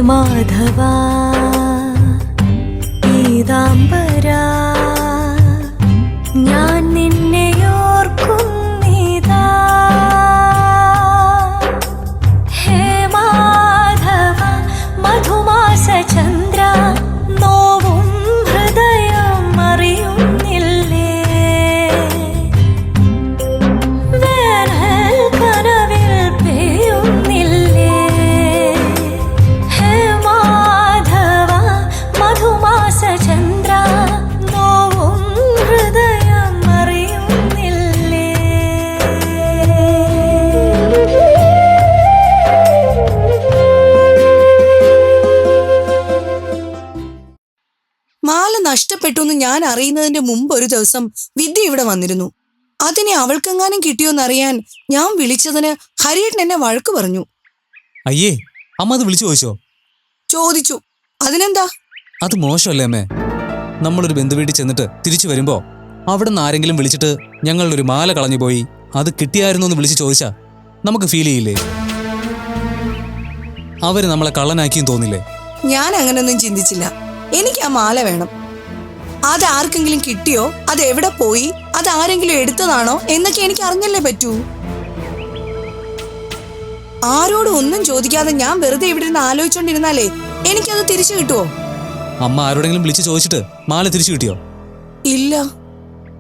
മാധവാ പീതാംബരാ ഞാൻ നിന്നെ ഓർക്കുന്നിതാ. ഹേ മാധവ മധുമാസ ചന്ദ്ര നോവും ഹൃദയം അറിയുന്നില്ലേ. വേനൽ കനവിൽ പെയ്യുന്നില്ലേ. ഹേ മാധവ മധുമാസ ചന്ദ്ര നോവും ഹൃദയം അറിയുന്നില്ലേ. മാല നഷ്ടപ്പെട്ടു എന്ന് ഞാൻ അറിയുന്നതിന്റെ മുമ്പ് ഒരു ദിവസം വിദ്യ ഇവിടെ വന്നിരുന്നു. അതിനെ അവൾക്കെങ്ങാനും കിട്ടിയോന്നറിയാൻ ഞാൻ വിളിച്ചതിന് ഹരിയേട്ടൻ എന്നെ വഴക്ക് പറഞ്ഞു. അയ്യേ, അമ്മ അത് വിളിച്ചു ചോദിച്ചോ? ചോദിച്ചു. അതിനെന്താ? അത് മോശമല്ലേ അമ്മേ? നമ്മളൊരു ബന്ധുവീട്ടിൽ ചെന്നിട്ട് തിരിച്ചു വരുമ്പോ അവിടെ നിന്ന് ആരെങ്കിലും വിളിച്ചിട്ട് ഞങ്ങളുടെ ഒരു മാല കളഞ്ഞു പോയി, അത് കിട്ടിയായിരുന്നു എന്ന് വിളിച്ച് ചോദിച്ചാ നമുക്ക് ഫീൽ ചെയ്യില്ലേ? അവര് നമ്മളെ കള്ളനാക്കിയും തോന്നില്ലേ? ഞാൻ അങ്ങനൊന്നും ചിന്തിച്ചില്ല. എനിക്ക് ആ മാല വേണം. അത് ആർക്കെങ്കിലും കിട്ടിയോ, അത് എവിടെ പോയി, അത് ആരെങ്കിലും എടുത്തതാണോ എന്നൊക്കെ എനിക്ക് അറിഞ്ഞല്ലേ പറ്റൂ. ആരോടും ഒന്നും ചോദിക്കാതെ ഞാൻ വെറുതെ ഇവിടെ ഇരുന്ന് ആലോചിച്ചോണ്ടിരുന്നാലേ എനിക്കത് തിരിച്ചു കിട്ടുവോ? അമ്മ ആരോടെങ്കിലും വിളിച്ച് ചോദിച്ചിട്ട് മാല തിരിച്ചു കിട്ടിയോ? ഇല്ല.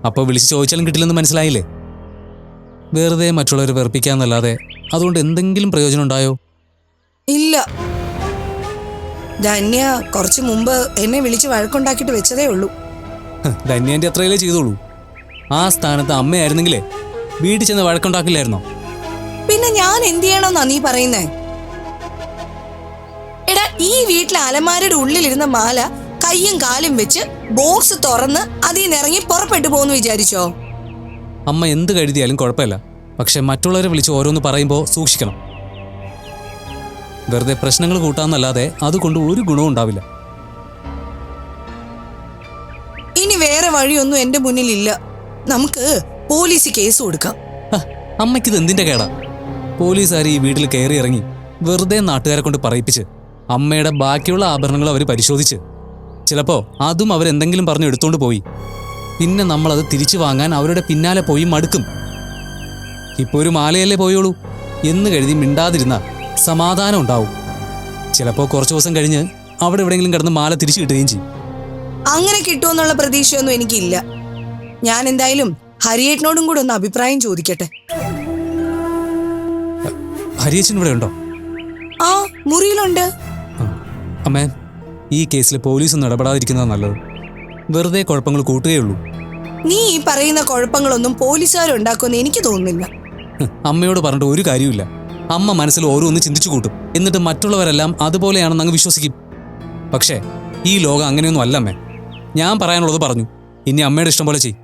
അപ്പൊ വിളിച്ച് ചോദിച്ചാലും കിട്ടില്ലെന്ന് മനസ്സിലായില്ലേ? വെറുതെ മറ്റുള്ളവരെ വെറുപ്പിക്കാന്നല്ലാതെ അതുകൊണ്ട് എന്തെങ്കിലും പ്രയോജനം ഉണ്ടായോ? ഇല്ല. ധന്യ കുറച്ചു മുമ്പ് എന്നെ വിളിച്ച് വഴക്കുണ്ടാക്കിയിട്ട് വെച്ചതേ ഉള്ളൂ. ധന്യന്റെ അത്രയല്ലേ ചെയ്തോളൂ. ആ സ്ഥാനത്ത് അമ്മയായിരുന്നെങ്കിലേ വീട്ടിൽ ചെന്ന് വഴക്കുണ്ടാക്കില്ലായിരുന്നോ? പിന്നെ ഞാൻ എന്ത് ചെയ്യണമെന്നാ നീ പറയുന്നേ? എടാ, ഈ വീട്ടിലെ അലമാരയുടെ ഉള്ളിലിരുന്ന മാല കയ്യും കാലും വെച്ച് ബോക്സ് തുറന്ന് അതിൽ നിന്ന് ഇറങ്ങി പുറപ്പെട്ടു പോകുന്നു വിചാരിച്ചോ? അമ്മ എന്ത് കരുതിയാലും കുഴപ്പമില്ല. പക്ഷെ മറ്റുള്ളവരെ വിളിച്ച് ഓരോന്ന് പറയുമ്പോൾ സൂക്ഷിക്കണം. വെറുതെ പ്രശ്നങ്ങൾ കൂട്ടാന്നല്ലാതെ അതുകൊണ്ട് ഒരു ഗുണവും ഉണ്ടാവില്ല. ഇനി വേറെ വഴിയൊന്നും എന്റെ മുന്നിലില്ല. നമുക്ക് പോലീസ് കേസ് കൊടുക്കാം. അമ്മയ്ക്കിത് എന്തിന്റെ കേടാ? പോലീസുകാർ ഈ വീട്ടിൽ കയറി ഇറങ്ങി വെറുതെ നാട്ടുകാരെ കൊണ്ട് പറയിപ്പിച്ച് അമ്മയുടെ ബാക്കിയുള്ള ആഭരണങ്ങൾ അവർ പരിശോധിച്ച് ചിലപ്പോ അതും അവരെന്തെങ്കിലും പറഞ്ഞു എടുത്തോണ്ട് പോയി. പിന്നെ നമ്മളത് തിരിച്ചു വാങ്ങാൻ അവരുടെ പിന്നാലെ പോയി മടുക്കും. ഇപ്പൊ ഒരു മാലയല്ലേ പോയോളൂ എന്ന് കരുതി മിണ്ടാതിരുന്ന സമാധാനം ഉണ്ടാവും. ചിലപ്പോ കുറച്ചു ദിവസം കഴിഞ്ഞ് അവിടെ എവിടെയെങ്കിലും കിടന്ന് മാല തിരിച്ചു കിട്ടുകയും ചെയ്യും. അങ്ങനെ കിട്ടുമെന്നുള്ള പ്രതീക്ഷയൊന്നും എനിക്കില്ല. ഞാൻ എന്തായാലും ഹരിയേട്ടനോടും കൂടെ ഒന്ന് അഭിപ്രായം ചോദിക്കട്ടെ. ഹരിയേച്ചൻ ഇവിടെ ഉണ്ടോ? ആ, മുറിയിലുണ്ട്. അമ്മേ, ഈ കേസിൽ പോലീസൊന്നും ഇടപെടാതിരിക്കുന്നതാണ് നല്ലത്. വെറുതെ കുഴപ്പങ്ങൾ കൂട്ടുകയുള്ളൂ. നീ ഈ പറയുന്ന കുഴപ്പങ്ങളൊന്നും പോലീസുകാരുണ്ടാക്കുമെന്ന് എനിക്ക് തോന്നുന്നില്ല. അമ്മയോട് പറഞ്ഞിട്ട് ഒരു കാര്യമില്ല. അമ്മ മനസ്സിൽ ഓരോന്ന് ചിന്തിച്ചു കൂട്ടും. എന്നിട്ട് മറ്റുള്ളവരെല്ലാം അതുപോലെയാണെന്ന് അങ്ങ് വിശ്വസിക്കും. പക്ഷേ ഈ ലോകം അങ്ങനെയൊന്നും അല്ല അമ്മേ. ഞാൻ പറയാനുള്ളത് പറഞ്ഞു. ഇനി അമ്മയുടെ ഇഷ്ടം പോലെ ചെയ്യും.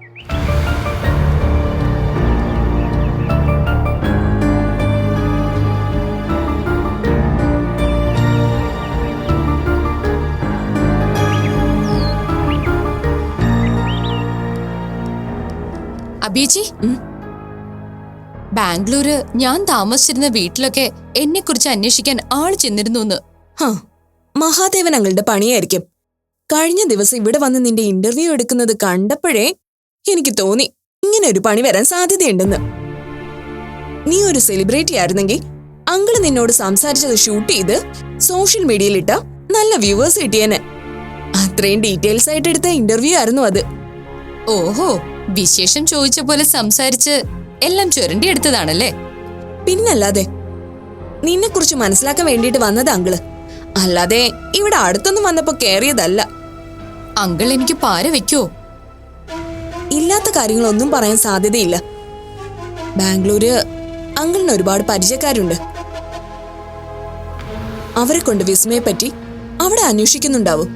അബീജി, ബാംഗ്ലൂര് ഞാൻ താമസിച്ചിരുന്ന വീട്ടിലൊക്കെ എന്നെ കുറിച്ച് അന്വേഷിക്കാൻ ആള് ചെന്നിരുന്നു. മഹാദേവൻ അങ്ങളുടെ പണിയായിരിക്കും. കഴിഞ്ഞ ദിവസം ഇവിടെ വന്ന് നിന്റെ ഇന്റർവ്യൂ എടുക്കുന്നത് കണ്ടപ്പോഴേ എനിക്ക് തോന്നി ഇങ്ങനെ ഒരു പണി വരാൻ സാധ്യതയുണ്ടെന്ന്. നീ ഒരു സെലിബ്രിറ്റി ആയിരുന്നെങ്കിൽ അങ്കിള് നിന്നോട് സംസാരിച്ചത് ഷൂട്ട് ചെയ്ത് സോഷ്യൽ മീഡിയയിൽ ഇട്ട നല്ല വ്യൂവേഴ്സ് കിട്ടിയേനെ. അത്രയും ഡീറ്റെയിൽസ് ആയിട്ട് എടുത്ത ഇന്റർവ്യൂ ആയിരുന്നു അത്. ഓഹോ, വിശേഷം ചോദിച്ച പോലെ സംസാരിച്ച് എല്ലാം ചുരണ്ടി എടുത്തതാണല്ലേ? പിന്നല്ലാതെ. നിന്നെ കുറിച്ച് മനസ്സിലാക്കാൻ വേണ്ടിയിട്ട് വന്നത് അങ്കിള്, അല്ലാതെ ഇവിടെ അടുത്തൊന്നും വന്നപ്പോ കേറിയതല്ല. അങ്കിൾ എനിക്ക് പാര വെക്കോ? ഇല്ലാത്ത കാര്യങ്ങളൊന്നും പറയാൻ സാധ്യതയില്ല. ബാംഗ്ലൂര് അങ്കിളിന് ഒരുപാട് പരിചയക്കാരുണ്ട്. അവരെ കൊണ്ട് വിസ്മയെ പറ്റി അവിടെ അന്വേഷിക്കുന്നുണ്ടാവും.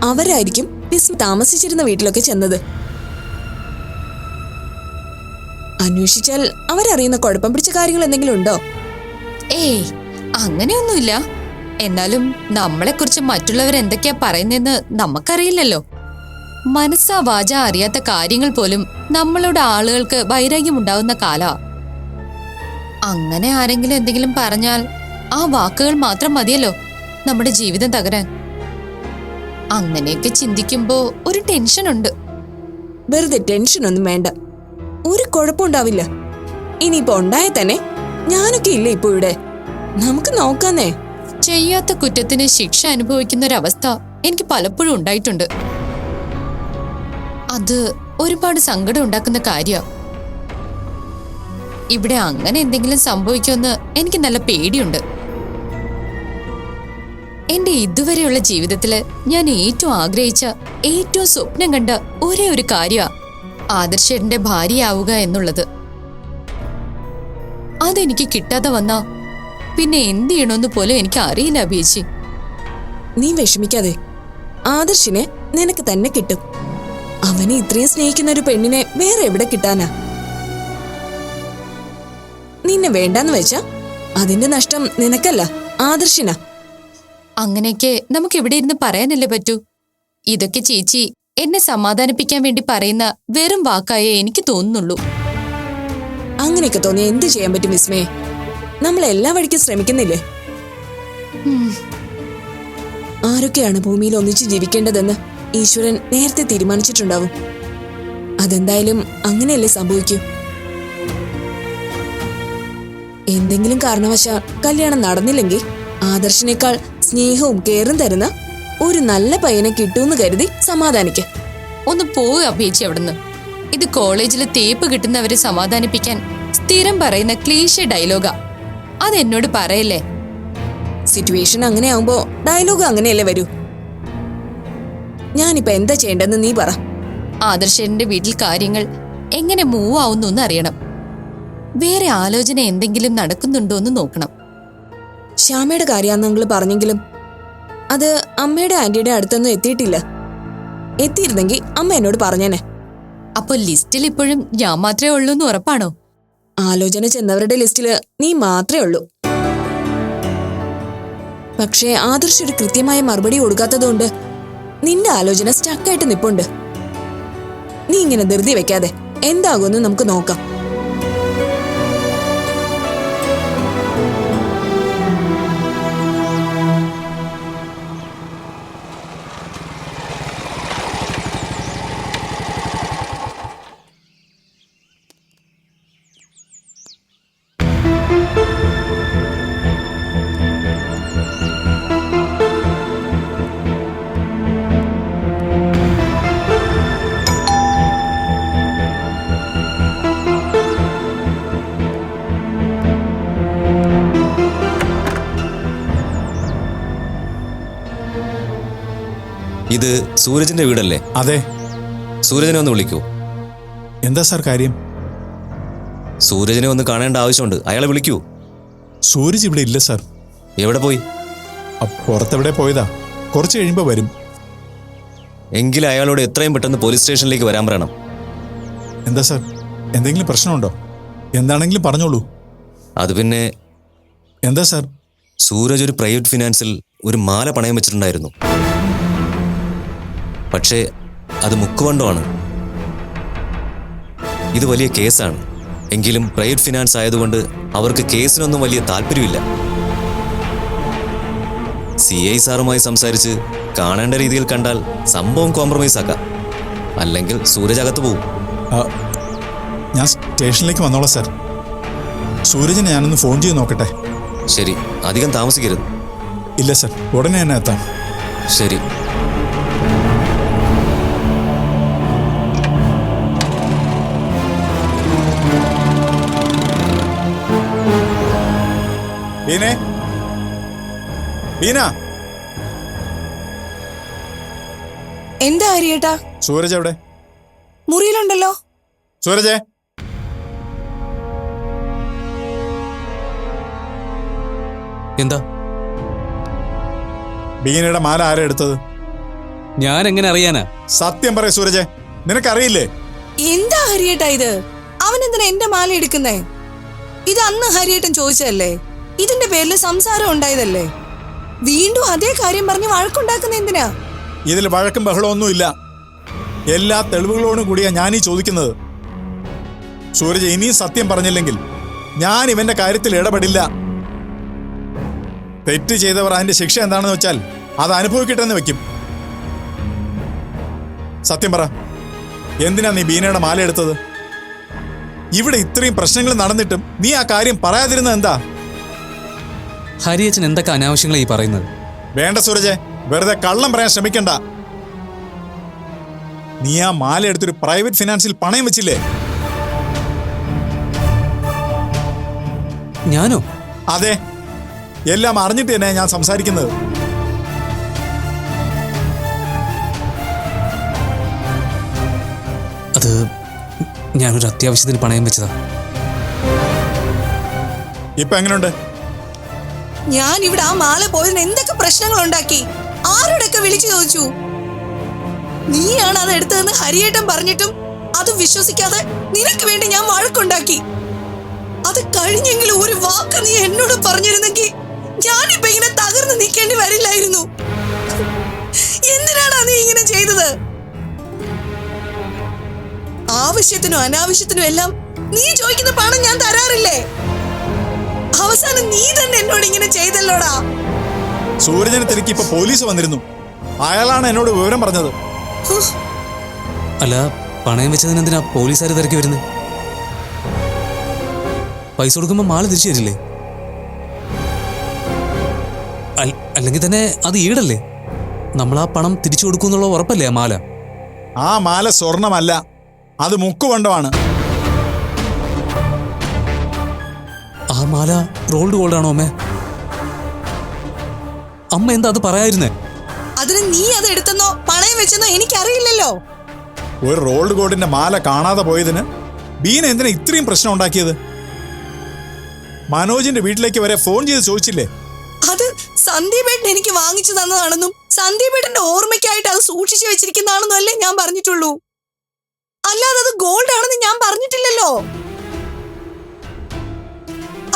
അവരായിരിക്കും വിസ്മ താമസിച്ചിരുന്ന വീട്ടിലൊക്കെ ചെന്നത്. അന്വേഷിച്ചാൽ അവരറിയുന്ന കുഴപ്പം പിടിച്ച കാര്യങ്ങൾ എന്തെങ്കിലും ഉണ്ടോ? ഏയ്, അങ്ങനെയൊന്നുമില്ല. എന്നാലും നമ്മളെക്കുറിച്ച് മറ്റുള്ളവരെന്തൊക്കെയാ പറയുന്നതെന്ന് നമുക്കറിയില്ലല്ലോ. മനസ്സാ വാച അറിയാത്ത കാര്യങ്ങൾ പോലും നമ്മളുടെ ആളുകൾക്ക് വൈരാഗ്യം ഉണ്ടാവുന്ന കാലാ. അങ്ങനെ ആരെങ്കിലും എന്തെങ്കിലും പറഞ്ഞാൽ ആ വാക്കുകൾ മാത്രം മതിയല്ലോ നമ്മുടെ ജീവിതം തകരാൻ. അങ്ങനെയൊക്കെ ചിന്തിക്കുമ്പോ ഒരു ടെൻഷനുണ്ട്. വെറുതെ ടെൻഷനൊന്നും വേണ്ട, ഒരു കുഴപ്പമുണ്ടാവില്ല. ഇനിയിപ്പോ ഉണ്ടായ തന്നെ ഞാനൊക്കെ ഇല്ലേ ഇപ്പൊ ഇവിടെ, നമുക്ക് നോക്കാന്നേ. ചെയ്യാത്ത കുറ്റത്തിന് ശിക്ഷ അനുഭവിക്കുന്ന ഒരവസ്ഥ എനിക്ക് പലപ്പോഴും ഉണ്ടായിട്ടുണ്ട്. അത് ഒരുപാട് സങ്കടം ഉണ്ടാക്കുന്ന കാര്യ. ഇവിടെ അങ്ങനെ എന്തെങ്കിലും സംഭവിക്കുമെന്ന് എനിക്ക് നല്ല പേടിയുണ്ട്. എന്റെ ഇതുവരെയുള്ള ജീവിതത്തില് ഞാൻ ഏറ്റവും ആഗ്രഹിച്ച, ഏറ്റവും സ്വപ്നം കണ്ട ഒരേ ഒരു കാര്യ ആദർശന്റെ ഭാര്യയാവുക എന്നുള്ളത്. അതെനിക്ക് കിട്ടാതെ വന്നാ പിന്നെ എന്ത് ചെയ്യണമെന്ന് പോലും എനിക്ക് അറിയില്ല അഭിയേച്ചി. നീ വിഷമിക്കാതെ, ആദർശിനെ നിനക്ക് തന്നെ കിട്ടും. അവനെ ഇത്രയും സ്നേഹിക്കുന്ന ഒരു പെണ്ണിനെ വേറെ എവിടെ കിട്ടാനാ? നിന്നെ വേണ്ടാന്ന് വെച്ചാ അതിന്റെ നഷ്ടം നിനക്കല്ല, ആദർശിനാ. അങ്ങനെയൊക്കെ നമുക്ക് ഇവിടെ ഇരുന്ന് പറയാനല്ലേ പറ്റൂ. ഇതൊക്കെ ചേച്ചി എന്നെ സമാധാനിപ്പിക്കാൻ വേണ്ടി പറയുന്ന വെറും വാക്കായേ എനിക്ക് തോന്നുന്നുള്ളൂ. അങ്ങനെയൊക്കെ തോന്നിയ എന്ത് ചെയ്യാൻ പറ്റും വിസ്മയെ? നമ്മൾ എല്ലാ വഴിക്കും ശ്രമിക്കുന്നില്ലേ? ആരൊക്കെയാണ് ഭൂമിയിൽ ഒന്നിച്ച് ജീവിക്കേണ്ടതെന്ന് ഈശ്വരൻ നേരത്തെ തീരുമാനിച്ചിട്ടുണ്ടാവും. അതെന്തായാലും അങ്ങനെയല്ലേ സംഭവിക്കൂ. എന്തെങ്കിലും കാരണവശാൽ കല്യാണം നടന്നില്ലെങ്കിൽ ആദർശിനേക്കാൾ സ്നേഹവും കെയറും തരുന്ന ഒരു നല്ല പയ്യനെ കിട്ടൂന്ന് കരുതി സമാധാനിക്ക. ഒന്ന് പോവുക അഭിയേച്ചി അവിടുന്ന്. ഇത് കോളേജിൽ തേപ്പ് കിട്ടുന്നവരെ സമാധാനിപ്പിക്കാൻ സ്ഥിരം പറയുന്ന ക്ലീശ ഡയലോഗാ. അതെന്നോട് പറയല്ലേ. സിറ്റുവേഷൻ അങ്ങനെ ആവുമ്പോ ഡയലോഗ് അങ്ങനെയല്ലേ വരൂ. ഞാനിപ്പോ എന്താ ചെയ്യേണ്ടെന്ന് നീ പറ. ആദർശന്റെ വീട്ടിൽ കാര്യങ്ങൾ എങ്ങനെ മൂവ് ആവുന്നു അറിയണം. വേറെ ആലോചന എന്തെങ്കിലും നടക്കുന്നുണ്ടോന്ന് നോക്കണം. ശ്യാമയുടെ കാര്യാന്ന് അങ്കിള് പറഞ്ഞെങ്കിലും അത് അമ്മയുടെ ആന്റിയുടെ അടുത്തൊന്നും എത്തിയിട്ടില്ല. എത്തിയിരുന്നെങ്കിൽ അമ്മ എന്നോട് പറഞ്ഞേനെ. അപ്പൊ ലിസ്റ്റിൽ ഇപ്പോഴും ഞാൻ മാത്രമേ ഉള്ളൂ എന്ന് ഉറപ്പാണോ? ആലോചന ചെന്നവരുടെ ലിസ്റ്റില് നീ മാത്രമേ ഉള്ളൂ. പക്ഷേ ആദർശ് ഒരു കൃത്യമായ മറുപടി കൊടുക്കാത്തതുകൊണ്ട് നിന്റെ ആലോചന സ്റ്റക്കായിട്ട് നിപ്പുണ്ട്. നീ ഇങ്ങനെ ധൃതി വെക്കാതെ എന്താകുമെന്ന് നമുക്ക് നോക്കാം. ഇത് സൂരജിന്റെ വീടല്ലേ? അതെ. സൂരജിനെ ഒന്ന് വിളിക്കൂ. എന്താ സാർ കാര്യം? സൂരജിനെ ഒന്ന് കാണേണ്ട ആവശ്യമുണ്ട്, അയാളെ വിളിക്കൂ. സൂരജ് ഇവിടെ ഇല്ല സാർ. എവിടെ പോയി? പുറത്തെവിടെ പോയതാ, കുറച്ച് കഴിയുമ്പോൾ വരും. എങ്കിൽ അയാളോട് എത്രയും പെട്ടെന്ന് പോലീസ് സ്റ്റേഷനിലേക്ക് വരാൻ പറയണം. എന്താ സാർ, എന്തെങ്കിലും പ്രശ്നമുണ്ടോ? എന്താണെങ്കിലും പറഞ്ഞോളൂ. അത് പിന്നെ എന്താ സാർ? സൂരജ് ഒരു പ്രൈവറ്റ് ഫിനാൻസിൽ ഒരു മാല പണയം വെച്ചിട്ടുണ്ടായിരുന്നു. പക്ഷേ അത് മുക്കുവണ്ടമാണ്. ഇത് വലിയ കേസാണ്. എങ്കിലും പ്രൈവറ്റ് ഫിനാൻസ് ആയതുകൊണ്ട് അവർക്ക് കേസിനൊന്നും വലിയ താല്പര്യമില്ല. CI സാറുമായി സംസാരിച്ച് കാണേണ്ട രീതിയിൽ കണ്ടാൽ സംഭവം കോംപ്രമൈസ് ആക്കാം. അല്ലെങ്കിൽ സൂരജ് അകത്ത് പോവും. ഞാൻ സ്റ്റേഷനിലേക്ക് വന്നോളാം സാർ. സൂരജിനെ ഞാനൊന്ന് ഫോൺ ചെയ്ത് നോക്കട്ടെ. ശരി, അധികം താമസിക്കരുത്. ഇല്ല സാർ, ഉടനെ തന്നെ എത്താം. ശരി. ബീനെ, ബീന. എന്താ ഹരിയേട്ടാ? സൂരജ് എവിടെ? മുറിയിലുണ്ടല്ലോ. സൂരജേ, എന്താ? ബീനയുടെ മാല ആരാ എടുത്തത്? ഞാൻ എങ്ങനെ അറിയാനാ? സത്യം പറയ സൂരജേ, നിനക്കറിയില്ലേ? എന്താ ഹരിയേട്ടാ ഇത്? അവൻ എന്തിനാ എന്റെ മാല എടുക്കുന്നേ? ഇത് അന്ന് ഹരിയേട്ടൻ ചോദിച്ചതല്ലേ? ഇതിന്റെ പേരിൽ സംസാരം ഉണ്ടായതല്ലേ? വീണ്ടും അതേ കാര്യം പറഞ്ഞ് വഴക്കുണ്ടാക്കുന്ന എന്തിനാ? ഇതിൽ വഴക്കും ബഹളവും ഒന്നുമില്ല. എല്ലാ തെളിവുകളോടും കൂടിയാ ഞാനീ ചോദിക്കുന്നത്. സൂരജ് ഇനിയും സത്യം പറഞ്ഞില്ലെങ്കിൽ ഞാൻ ഇവന്റെ കാര്യത്തിൽ ഇടപെടില്ല. തെറ്റ് ചെയ്തവർ അതിന്റെ ശിക്ഷ എന്താണെന്ന് വെച്ചാൽ അത് അനുഭവിക്കട്ടെന്ന് വെക്കും. സത്യം പറ, എന്തിനാ നീ ബീനയുടെ മാല എടുത്തത്? ഇവിടെ ഇത്രയും പ്രശ്നങ്ങൾ നടന്നിട്ടും നീ ആ കാര്യം പറയാതിരുന്നത് എന്താ? ഹരിയച്ചൻ എന്തൊക്കെ അനാവശ്യങ്ങളായി ഈ പറയുന്നത്? വേണ്ട സൂരജെ, വെറുതെ കള്ളം പറയാൻ ശ്രമിക്കണ്ട. നീ ആ മാല എടുത്തൊരു പ്രൈവറ്റ് ഫിനാൻസിൽ പണയം വെച്ചില്ലേ? ഞാനോ? അതെ, എല്ലാം അറിഞ്ഞിട്ട് തന്നെ ഞാൻ സംസാരിക്കുന്നത്. അത് ഞാനൊരു അത്യാവശ്യത്തിന് പണയം വെച്ചതാ. ഇപ്പൊ എങ്ങനെയുണ്ട്? ഞാൻ ഇവിടെ ആ മാല പോയതിന് എന്തൊക്കെ പ്രശ്നങ്ങൾ ഉണ്ടാക്കി, ആരോടൊക്കെ വിളിച്ചു ചോദിച്ചു. നീയാണ് അത് എടുത്തതെന്ന് ഹരിയേട്ടൻ പറഞ്ഞിട്ടും അത് വിശ്വസിക്കാതെ നിനക്ക് വേണ്ടി ഞാൻ വഴക്കുണ്ടാക്കി. അത് കഴിഞ്ഞെങ്കിലും ഒരു വാക്ക് നീ എന്നോട് പറഞ്ഞിരുന്നെങ്കിൽ ഞാനിപ്പോ ഇങ്ങനെ തകർന്ന് നിൽക്കേണ്ടി വരില്ലായിരുന്നു. എന്തിനാണ് നീ ഇങ്ങനെ ചെയ്തത്? ആവശ്യത്തിനും അനാവശ്യത്തിനും എല്ലാം നീ ചോദിക്കുന്ന പണം ഞാൻ തരാറില്ലേ? അവസാനം നീ തന്നെ എന്നോട് ഇങ്ങനെ ചെയ്തല്ലോടാ. സൂരജനെ തിരക്കി ഇപ്പൊ പോലീസ് വന്നിരുന്നു. അയാളാണ് എന്നോട് വിവരം പറഞ്ഞത്. അല്ല, പണയം വെച്ചതിന് എന്തിനാ പോലീസുകാർ തിരക്കി വരുന്നത്? പൈസ കൊടുക്കുമ്പോൾ മാല തിരിച്ചു തരില്ലേ? അല്ലെങ്കിൽ തന്നെ അത് ഈടല്ലേ? നമ്മൾ ആ പണം തിരിച്ചു കൊടുക്കുന്നുള്ള ഉറപ്പല്ലേ ആ മാല? ആ മാല സ്വർണമല്ല, അത് മുക്കുവണ്ടമാണ്. ആ മാല റോൾഡ് ഗോൾഡ് ആണോ അമ്മേ? അമ്മ എന്താ അത് പറയായിരുന്നേ? അതിന് നീ അത് എടുത്തെന്നോ പണയം വെച്ചെന്നോ എനിക്കറിയില്ലല്ലോ. ഒരു റോൾഡ് ഗോൾഡിന്റെ മാല കാണാതെ പോയതിന് ബീന എന്തിനാ ഇത്രയും പ്രശ്നം ഉണ്ടാക്കിയത്? മനോജിന്റെ വീട്ടിലേക്ക് വരെ ഫോൺ ചെയ്ത് ചോദിച്ചില്ലേ? അത് സന്ദീപേട്ടൻ എനിക്ക് വാങ്ങിച്ചു തന്നതാണെന്നും സന്ദീപേട്ടന്റെ ഓർമ്മയ്ക്കായിട്ട് അത് സൂക്ഷിച്ചു വെച്ചിരിക്കുന്നതാണെന്നും അല്ലേ ഞാൻ പറഞ്ഞിട്ടുള്ളൂ. അല്ലാതെ അത് ഗോൾഡ് ആണെന്ന് ഞാൻ പറഞ്ഞിട്ടില്ലല്ലോ.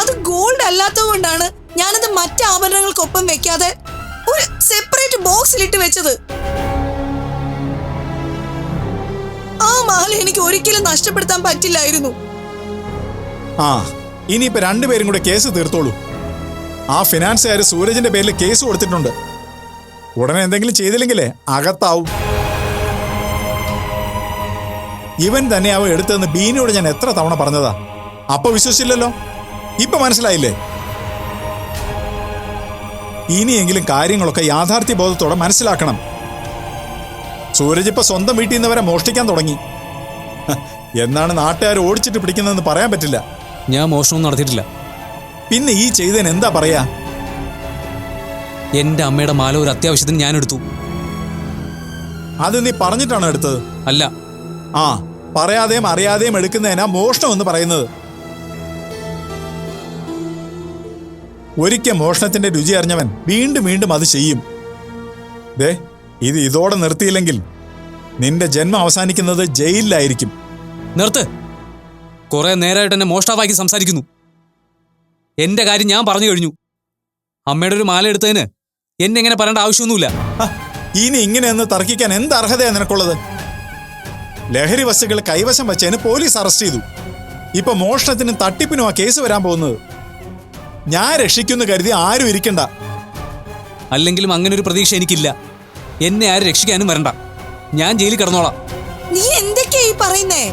അത് ഗോൾഡ് അല്ലാത്തത് കൊണ്ടാണ് ഞാനത് മറ്റ് ആഭരണങ്ങൾക്കൊപ്പം വെക്കാതെ ഒരു സെപ്പറേറ്റ് ബോക്സിലിട്ട് വെച്ചത്. ആ മാല എനിക്ക് ഒരിക്കലും നഷ്ടപ്പെടുത്താൻ പറ്റില്ലായിരുന്നു. ആ, ഇനിയിപ്പോ രണ്ടുപേരും കൂടെ കേസ് തീർത്തോളൂ. ആ ഫിനാൻസുകാർ സൂരജിന്റെ പേരിൽ കേസ് കൊടുത്തിട്ടുണ്ട്. ഉടനെ എന്തെങ്കിലും ചെയ്തില്ലെങ്കിലേ അകത്താവും. ഇവൻ തന്നെയാവും എടുത്തതെന്ന് ബീനയോട് ഞാൻ എത്ര തവണ പറഞ്ഞതാ. അപ്പൊ വിശ്വസിച്ചില്ലല്ലോ. ഇപ്പൊ മനസ്സിലായില്ലേ? ഇനിയെങ്കിലും കാര്യങ്ങളൊക്കെ യാഥാർത്ഥ്യ ബോധത്തോടെ മനസ്സിലാക്കണം. സൂരജ് ഇപ്പൊ സ്വന്തം വീട്ടിൽ നിന്ന് വരെ മോഷ്ടിക്കാൻ തുടങ്ങി. എന്നാണ് നാട്ടുകാർ ഓടിച്ചിട്ട് പിടിക്കുന്നതെന്ന് പറയാൻ പറ്റില്ല. ഞാൻ മോഷണമൊന്നും നടത്തിയിട്ടില്ല. പിന്നെ ഈ ചെയ്തതിന് എന്താ പറയാ? എന്റെ അമ്മയുടെ മാല ഒരു അത്യാവശ്യത്തിന് ഞാൻ എടുത്തു. അത് നീ പറഞ്ഞിട്ടാണോ എടുത്തത്? അല്ല. ആ, പറയാതെയും അറിയാതെയും എടുക്കുന്നതിനാ മോഷണം എന്ന് പറയുന്നത്. ഒരിക്കൽ മോഷണത്തിന്റെ രുചി അറിഞ്ഞവൻ വീണ്ടും വീണ്ടും അത് ചെയ്യും. ദേ, ഇത് ഇതോടെ നിർത്തിയില്ലെങ്കിൽ നിന്റെ ജന്മം അവസാനിക്കുന്നത് ജയിലിലായിരിക്കും. നിർത്ത്. കുറെ നേരമായിട്ട് എന്നെ മോഷ്ടാവാക്കി സംസാരിക്കുന്നു. എന്റെ കാര്യം ഞാൻ പറഞ്ഞു കഴിഞ്ഞു. അമ്മയുടെ ഒരു മാല എടുത്തതിന് എന്നെ എങ്ങനെ പറയേണ്ട ആവശ്യമൊന്നുമില്ല. ഇനി ഇങ്ങനെയൊന്ന് തർക്കിക്കാൻ എന്ത് അർഹതയാണ് നിനക്കുള്ളത്? ലഹരി വസ്തുക്കൾ കൈവശം വെച്ചതിന് പോലീസ് അറസ്റ്റ് ചെയ്തു. ഇപ്പൊ മോഷണത്തിനും തട്ടിപ്പിനും ആ കേസ് വരാൻ പോകുന്നത്. ഞാൻ രക്ഷിക്കുന്നു കരുതി ആരും ഇരിക്കണ്ട. അല്ലെങ്കിലും അങ്ങനെ ഒരു പ്രതീക്ഷ എനിക്കില്ല. എന്നെ ആരും രക്ഷിക്കാനും വരണ്ട. ഞാൻ ജയിലിൽ കിടന്നോളാം. നീ എന്തൊക്കെയാ ഈ പറയുന്നേ?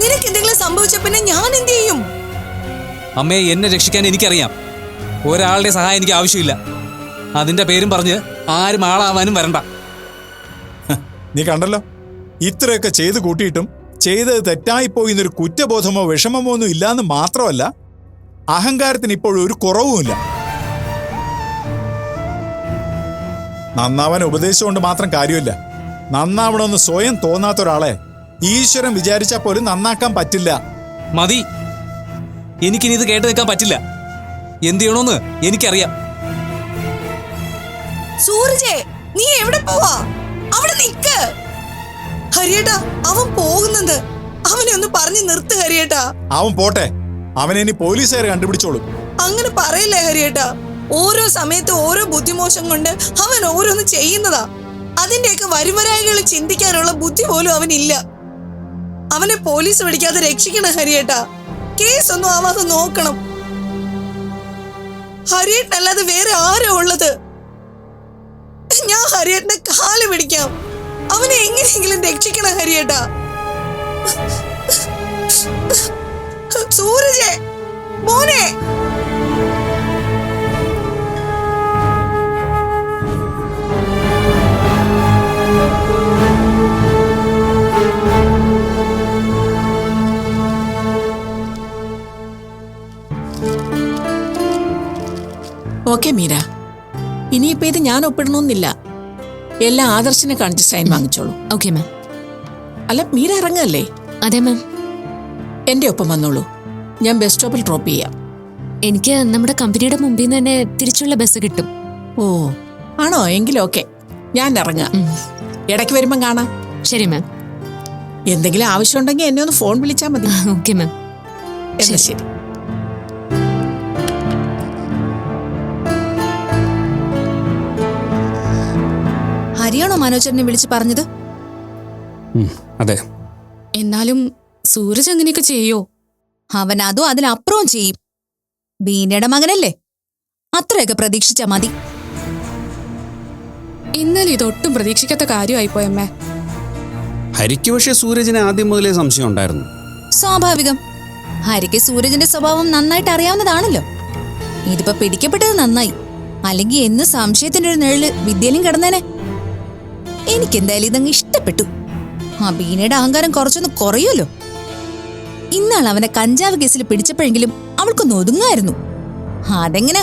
നിനക്ക് എന്തെങ്കിലും സംഭവിച്ച പിന്നെ ഞാൻ എന്ത് ചെയ്യും? അമ്മയെ എന്നെ രക്ഷിക്കാൻ എനിക്കറിയാം. ഒരാളുടെ സഹായം എനിക്ക് ആവശ്യമില്ല. അതിന്റെ പേരും പറഞ്ഞ് ആരും ആളാവാനും വരണ്ട. നീ കണ്ടല്ലോ, ഇത്രയൊക്കെ ചെയ്ത് കൂട്ടിയിട്ടും ചെയ്തത് തെറ്റായിപ്പോയി എന്നൊരു കുറ്റബോധമോ വിഷമമോ ഒന്നും ഇല്ലാന്ന് മാത്രമല്ല, അഹങ്കാരത്തിന് ഇപ്പോഴും ഒരു കുറവുമില്ല. നന്നാവാൻ ഉപദേശിച്ചുകൊണ്ട് മാത്രം കാര്യമില്ല. നന്നാവണമെന്ന് സ്വയം തോന്നാത്ത ഒരാളെ ഈശ്വരൻ വിചാരിച്ചാൽ പോലും നന്നാക്കാൻ പറ്റില്ല. മതി. എനിക്കിനി ഇത് കേട്ട് നിൽക്കാൻ പറ്റില്ല. എന്ത് ചെയ്യണോന്ന് എനിക്കറിയാം. സൂരജേ, നീ എവിടെ പോവാ? അവിടെ നിക്ക്. ഹരിയേട്ടാ, അവൻ പോകുന്നത്. അവനെ ഒന്ന് പറഞ്ഞു നിർത്ത് ഹരിയേട്ടാ. അവൻ പോട്ടെ. അവനെ ഇനി പോലീസുകാർ കണ്ടുപിടിച്ചോളും. അങ്ങനെ പറയില്ലേ ഹരിയേട്ടാ. ഓരോ സമയത്ത് ഓരോ ബുദ്ധിമോശം കൊണ്ട് അവൻ ഓരോന്ന് ചെയ്യുന്നതാ. അതിന്റെയൊക്കെ വരുവരായികൾ ചിന്തിക്കാനുള്ള ബുദ്ധി പോലും അവനില്ല. അവനെ പോലീസ് പിടിക്കാതെ രക്ഷിക്കണം ഹരിയേട്ടാ. കേസൊന്നും ആവാതെ നോക്കണം. ഹരിയേട്ടനല്ലാതെ വേറെ ആരോ ഉള്ളത്? ഞാൻ ഹരിയേട്ടനെ കാല് പിടിക്കാം. അവനെ എങ്ങനെയെങ്കിലും രക്ഷിക്കണം ഹരിയേട്ടാ. സൂരജേ, മോനെ. ഓക്കെ മീര, ഇനിയിപ്പോ ഇത് ഞാൻ ഒപ്പിടണമെന്നില്ല. എല്ലാം ആദർശിനെ കാണിച്ച് സൈൻ വാങ്ങിച്ചോളൂ. Okay ma'am. അല്ല, മീര ഇറങ്ങല്ലേ? അതെ മാം. എന്റെ ഒപ്പം വന്നോളൂ, ഞാൻ ബസ് സ്റ്റോപ്പിൽ ഡ്രോപ്പ് ചെയ്യാം. എനിക്ക് നമ്മുടെ കമ്പനിയുടെ മുമ്പിൽ നിന്ന് തന്നെ തിരിച്ചുള്ള ബസ് കിട്ടും. ഓ ആണോ? എങ്കിലും ഓക്കെ, ഞാൻ ഇറങ്ങാം. ഇടയ്ക്ക് വരുമ്പം കാണാം. ശരി മാം. എന്തെങ്കിലും ആവശ്യമുണ്ടെങ്കിൽ എന്നെ ഒന്ന് ഫോൺ വിളിച്ചാൽ മതി. Okay ma'am. എന്നാ ശരി. ഹരിയാണോ മനോജറിനെ വിളിച്ച് പറഞ്ഞത്? അതെ. എന്നാലും സൂരജ് അങ്ങനെയൊക്കെ ചെയ്യോ? അവൻ അതും അതിലപ്പുറവും ചെയ്യും. ബീനയുടെ മകനല്ലേ, അത്രയൊക്കെ പ്രതീക്ഷിച്ചാ മതി. ഇന്നലെ ഇതൊട്ടും പ്രതീക്ഷിക്കാത്ത കാര്യമായിപ്പോയമ്മേ. ഹരിക്ക് പക്ഷേ സൂരജിനെ ആദ്യം മുതലേ സംശയം ഉണ്ടായിരുന്നു. സ്വാഭാവികം. ഹരിക്ക് സൂരജിന്റെ സ്വഭാവം നന്നായിട്ട് അറിയാവുന്നതാണല്ലോ. ഇതിപ്പോ പിടിക്കപ്പെട്ടത് നന്നായി, അല്ലെങ്കിൽ എന്ന് സംശയത്തിന്റെ ഒരു നിഴല് വിദ്യയിലും കിടന്നേനെ. എനിക്കെന്തായാലും ഇതങ്ങ് ഇഷ്ടപ്പെട്ടു. ആ ബീനയുടെ അഹങ്കാരം കുറച്ചൊന്ന് കുറയുമല്ലോ. ഇന്നാൾ അവനെ കഞ്ചാവ് കേസിൽ പിടിച്ചപ്പോഴെങ്കിലും അവൾക്കൊന്ന് ഒതുങ്ങായിരുന്നു. അതെങ്ങനെ?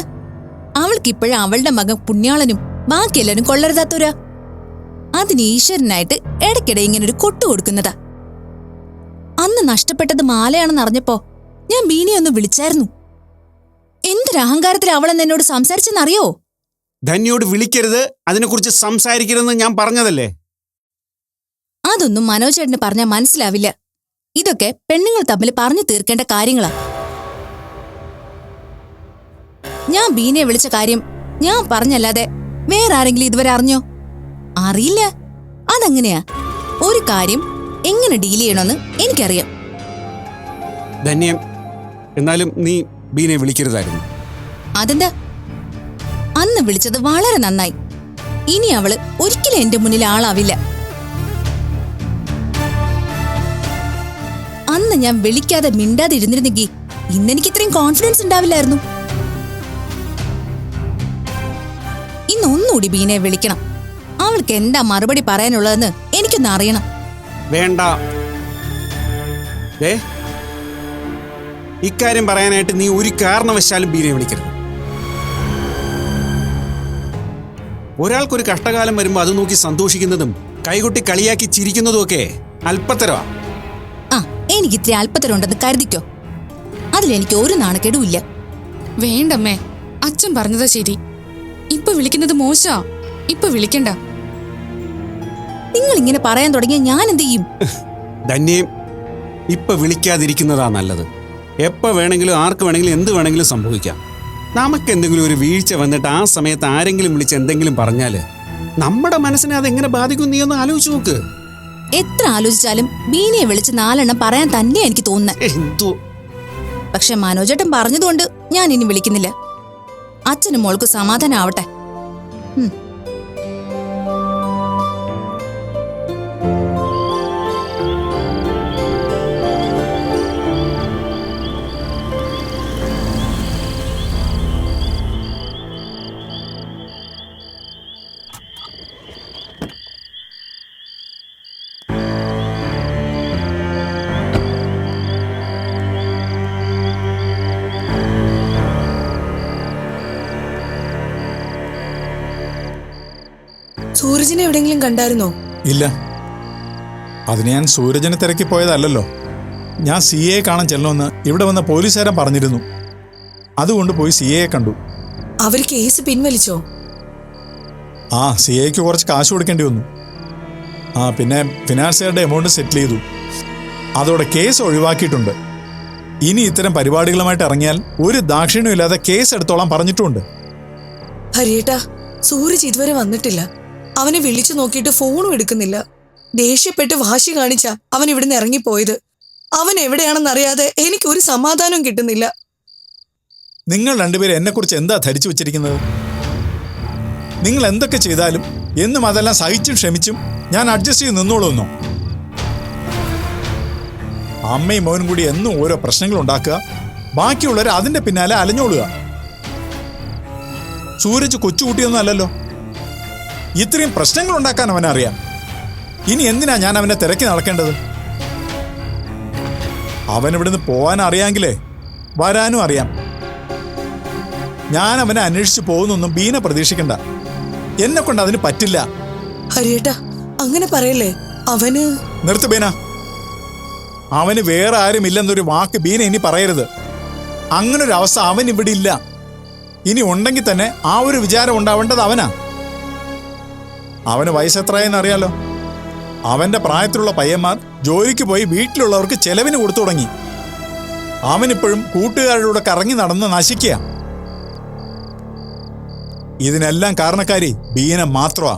അവൾക്കിപ്പോഴും അവളുടെ മകൻ പുണ്യാളനും ബാക്കിയെല്ലാരും കൊള്ളരുതാത്തവരാ. അതിന് ഈശ്വരനായിട്ട് ഇടയ്ക്കിടെ ഇങ്ങനെ ഒരു കൊട്ടു കൊടുക്കുന്നതാ. അന്ന് നഷ്ടപ്പെട്ടത് മാലയാണെന്ന് അറിഞ്ഞപ്പോ ഞാൻ ബീനയെ ഒന്ന് വിളിച്ചായിരുന്നു. എന്തൊരഹങ്കാരത്തിൽ അവളെന്ന് എന്നോട് സംസാരിച്ചെന്നറിയോ? ധന്യോട് വിളിക്കരുത്, അതിനെക്കുറിച്ച് സംസാരിക്കരുതെന്ന് ഞാൻ പറഞ്ഞതല്ലേ. അതൊന്നും മനോജേട്ടന് പറഞ്ഞാൽ മനസ്സിലാവില്ല. ഇതൊക്കെ പെണ്ണുങ്ങൾ തമ്മിൽ പറഞ്ഞു തീർക്കേണ്ട കാര്യങ്ങളാ. ഞാൻ ബീനയെ വിളിച്ച കാര്യം ഞാൻ പറഞ്ഞല്ലാതെ വേറെ ആരെങ്കിലും ഇതുവരെ അറിഞ്ഞോ? അറിയില്ല. അതങ്ങനെയാ. ഒരു കാര്യം എങ്ങനെ ഡീൽ ചെയ്യണമെന്ന് എനിക്കറിയാം. ധന്യം, എന്നാലും നീ ബീനെ വിളിക്കരുതായിരുന്നു. അതെന്താ? അന്ന് വിളിച്ചത് വളരെ നന്നായി. ഇനി അവള് ഒരിക്കലും എന്റെ മുന്നിൽ ആളാവില്ല. അന്ന് ഞാൻ വിളിക്കാതെ മിണ്ടാതെ ഇരുന്നിരുന്നെങ്കിൽ ഇന്നെനിക്ക് ഇത്രയും കോൺഫിഡൻസ് ഉണ്ടാവില്ലായിരുന്നു. ഇന്നൊന്നുകൂടി ബീനയെ വിളിക്കണം. അവൾക്ക് എന്താ മറുപടി പറയാനുള്ളതെന്ന് എനിക്കൊന്ന് അറിയണം. വേണ്ട, ഇക്കാര്യം പറയാനായിട്ട് നീ ഒരു കാരണവശാലും ബീനെ വിളിക്കരുത്. ഒരാൾക്കൊരു കഷ്ടകാലം വരുമ്പോൾ അത് നോക്കി സന്തോഷിക്കുന്നതും കൈകൊട്ടി കളിയാക്കി ചിരിക്കുന്നതും ഒക്കെ അല്പത്തരവാ. ആ, എനിക്ക് ഇത്തിരി അല്പത്തരം ഉണ്ടെന്ന് കരുതിക്കോ. അതിലെനിക്ക് ഒരു നാണക്കേടുമില്ല. വേണ്ടമ്മേ, അച്ഛൻ പറഞ്ഞതാ ശരി. ഇപ്പൊ വിളിക്കുന്നത് മോശാ. ഇപ്പൊ വിളിക്കണ്ട. നിങ്ങൾ ഇങ്ങനെ പറയാൻ തുടങ്ങിയ ഞാൻ എന്ത് ചെയ്യും? ധന്യം, ഇപ്പൊ വിളിക്കാതിരിക്കുന്നതാ നല്ലത്. എപ്പോ വേണമെങ്കിലും ആർക്ക് വേണമെങ്കിലും എന്ത് വേണമെങ്കിലും സംഭവിക്കാം. നമുക്ക് എന്തെങ്കിലും ഒരു വീഴ്ച വന്നിട്ട് ആ സമയത്ത് ആരെങ്കിലും വിളിച്ച് എന്തെങ്കിലും പറഞ്ഞാല് നമ്മുടെ മനസ്സിനെ അതെങ്ങനെ ബാധിക്കും നീ ഒന്ന് ആലോചിച്ച് നോക്ക്. എത്ര ആലോചിച്ചാലും ബീനയെ വിളിച്ച് 4 എണ്ണം പറയാൻ തന്നെ എനിക്ക് തോന്നുന്നത്. എന്തോ. പക്ഷെ മനോജേട്ടൻ പറഞ്ഞതുകൊണ്ട് ഞാൻ ഇനി വിളിക്കുന്നില്ല. അച്ഛനും മോൾക്ക് സമാധാനം ആവട്ടെ. സൂരജിനെ എവിടെയെങ്കിലും കണ്ടായിരുന്നോ? ഇല്ല, അതിന് ഞാൻ സൂരജിനെ തിരക്കി പോയതല്ലല്ലോ. ഞാൻ CA കാണാൻ ചെല്ലണമെന്ന് ഇവിടെ വന്ന പോലീസുകാരൻ പറഞ്ഞിരുന്നു. അതുകൊണ്ട് പോയി CA കണ്ടു. അവർ കേസ് പിൻവലിച്ചോ? ആ, CAക്ക് കുറച്ച് കാശ് കൊടുക്കേണ്ടി വന്നു. പിന്നെ ഫിനാൻസുകാരുടെ എമൗണ്ട് സെറ്റിൽ ചെയ്തു. അതോടെ കേസ് ഒഴിവാക്കിയിട്ടുണ്ട്. ഇനി ഇത്തരം പരിപാടികളുമായിട്ട് ഇറങ്ങിയാൽ ഒരു ദാക്ഷിണ്യം ഇല്ലാതെ കേസ് എടുത്തോളാൻ പറഞ്ഞിട്ടുമുണ്ട്. ഹരിയേട്ടാ, സൂരജ് ഇതുവരെ വന്നിട്ടില്ല. അവനെ വിളിച്ചു നോക്കിയിട്ട് ഫോണും എടുക്കുന്നില്ല. ദേഷ്യപ്പെട്ട് വാശി കാണിച്ച അവൻ ഇവിടുന്ന് ഇറങ്ങിപ്പോയത്. അവൻ എവിടെയാണെന്നറിയാതെ എനിക്കൊരു സമാധാനവും കിട്ടുന്നില്ല. നിങ്ങൾ രണ്ടുപേരും എന്നെക്കുറിച്ച് എന്താ ധരിച്ചു വെച്ചിരിക്കുന്നത്? നിങ്ങൾ എന്തൊക്കെ ചെയ്താലും എന്നും അതെല്ലാം സഹിച്ചും ക്ഷമിച്ചും ഞാൻ അഡ്ജസ്റ്റ് ചെയ്ത് നിന്നോളൂന്നോ? അമ്മയും മോനും കൂടി എന്നും ഓരോ പ്രശ്നങ്ങൾ ഉണ്ടാക്കുക, ബാക്കിയുള്ളവർ അതിന്റെ പിന്നാലെ അലഞ്ഞോളുക. സൂരജ് കൊച്ചുകുട്ടിയൊന്നും അല്ലല്ലോ. ഇത്രയും പ്രശ്നങ്ങൾ ഉണ്ടാക്കാൻ അവനറിയാം. ഇനി എന്തിനാ ഞാൻ അവനെ തിരക്കി നടക്കേണ്ടത്? അവനിവിടുന്ന് പോകാൻ അറിയാമെങ്കിലേ വരാനും അറിയാം. ഞാൻ അവനെ അന്വേഷിച്ച് പോകുന്നൊന്നും ബീന പ്രതീക്ഷിക്കണ്ട. എന്നെ കൊണ്ട് അതിന് പറ്റില്ല. ഹരിയേട്ടാ അങ്ങനെ പറയല്ലേ. അവന് നിർത്ത് ബീന. അവന് വേറെ ആരും ഇല്ലെന്നൊരു വാക്ക് ബീന ഇനി പറയരുത്. അങ്ങനൊരു അവസ്ഥ അവൻ ഇവിടെ ഇല്ല. ഇനി ഉണ്ടെങ്കിൽ തന്നെ ആ ഒരു വിചാരം ഉണ്ടാവേണ്ടത് അവനാ. അവന് വയസ്സെത്രയെന്ന് അറിയാലോ. അവന്റെ പ്രായത്തിലുള്ള പയ്യന്മാർ ജോലിക്ക് പോയി വീട്ടിലുള്ളവർക്ക് ചെലവിന് കൊടുത്തു തുടങ്ങി. അവനിപ്പോഴും കൂട്ടുകാരുടെ കറങ്ങി നടന്ന് നശിക്കുക. ഇതിനെല്ലാം കാരണക്കാരി ബീന മാത്രമാ.